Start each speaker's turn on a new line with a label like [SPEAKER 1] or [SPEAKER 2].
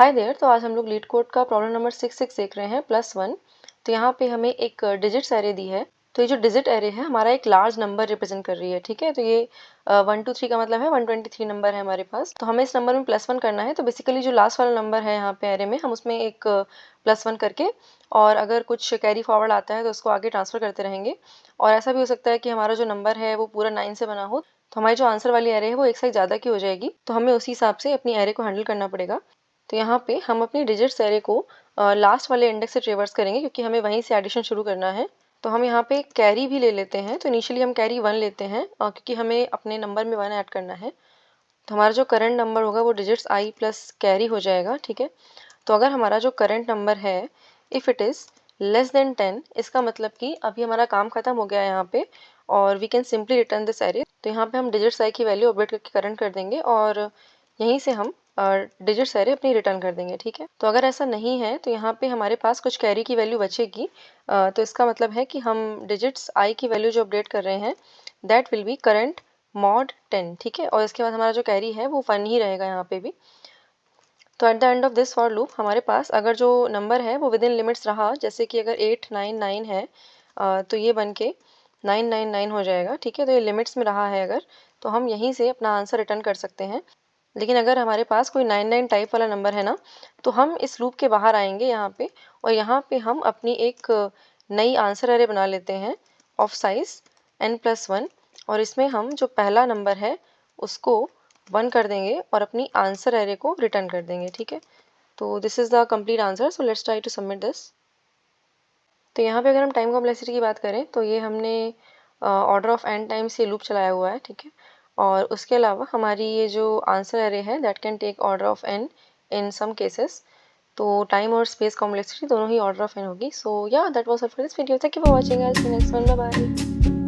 [SPEAKER 1] Hi there. तो आज हम लोग लीड कोड का प्रॉब्लम नंबर 6 देख रहे हैं +1। तो यहाँ पे हमें एक डिजिट्स एरे दी है। तो ये जो डिजिट एरे है हमारा एक लार्ज नंबर रिप्रेजेंट कर रही है, ठीक है। तो ये 1 2 3 का मतलब है 123 नंबर है हमारे पास। तो हमें इस नंबर में +1 करना है। तो बेसिकली जो लास्ट वाला नंबर है यहाँ पे एरे में, हम उसमें एक +1 करके, और अगर कुछ कैरी फॉरवर्ड आता है तो उसको आगे ट्रांसफर करते रहेंगे। और ऐसा भी हो सकता है कि हमारा जो नंबर है वो पूरा 9 से बना हो, तो हमारी जो आंसर वाली एरे है वो एक साइज ज़्यादा की हो जाएगी। तो हमें उसी हिसाब से अपनी एरे को हैंडल करना पड़ेगा। तो यहाँ पे हम अपनी डिजिट्स एरे को लास्ट वाले इंडेक्स से ट्रेवर्स करेंगे, क्योंकि हमें वहीं से एडिशन शुरू करना है। तो हम यहाँ पे कैरी भी ले लेते हैं। तो इनिशियली हम कैरी 1 लेते हैं, क्योंकि हमें अपने नंबर में 1 ऐड करना है। तो हमारा जो करंट नंबर होगा वो डिजिट्स आई प्लस कैरी हो जाएगा, ठीक है। तो अगर हमारा जो करंट नंबर है if it is less than 10, इसका मतलब कि अभी हमारा काम खत्म हो गया है यहाँ पे, और we can simply return this array. तो यहाँ पे हम डिजिट्स आई की वैल्यू अपडेट करके करंट कर देंगे, और यहीं से हम डिजिट्स एरे अपनी रिटर्न कर देंगे, ठीक है। तो अगर ऐसा नहीं है तो यहाँ पे हमारे पास कुछ कैरी की वैल्यू बचेगी। तो इसका मतलब है कि हम डिजिट्स आई की वैल्यू जो अपडेट कर रहे हैं that will be current mod 10, ठीक है। और इसके बाद हमारा जो कैरी है वो 1 ही रहेगा यहाँ पे भी। तो at the end of this for loop हमारे पास अगर जो नंबर है वो विद इन लिमिट्स रहा, जैसे कि अगर 899 है, तो ये बन के 999 हो जाएगा, ठीक है। तो ये लिमिट्स में रहा है अगर, तो हम यहीं से अपना आंसर रिटर्न कर सकते हैं। लेकिन अगर हमारे पास कोई 99 टाइप वाला नंबर है ना, तो हम इस लूप के बाहर आएंगे यहाँ पे, और यहाँ पे हम अपनी एक नई आंसर एरे बना लेते हैं ऑफ साइज n+1। और इसमें हम जो पहला नंबर है उसको 1 कर देंगे और अपनी आंसर एरे को रिटर्न कर देंगे, ठीक है। तो this is the complete answer. So let's try to submit this. तो यहाँ पे अगर हम टाइम कॉम्प्लेक्सिटी की बात करें तो ये हमने ऑर्डर ऑफ n टाइम्स ये लूप चलाया हुआ है, ठीक है। और उसके अलावा हमारी ये जो आंसर एरे है that can take order of n in some cases. तो टाइम और स्पेस कॉम्प्लेक्सिटी दोनों ही ऑर्डर ऑफ n होगी। So yeah that was all for this video. Thank you for watching guys. Next one, bye bye.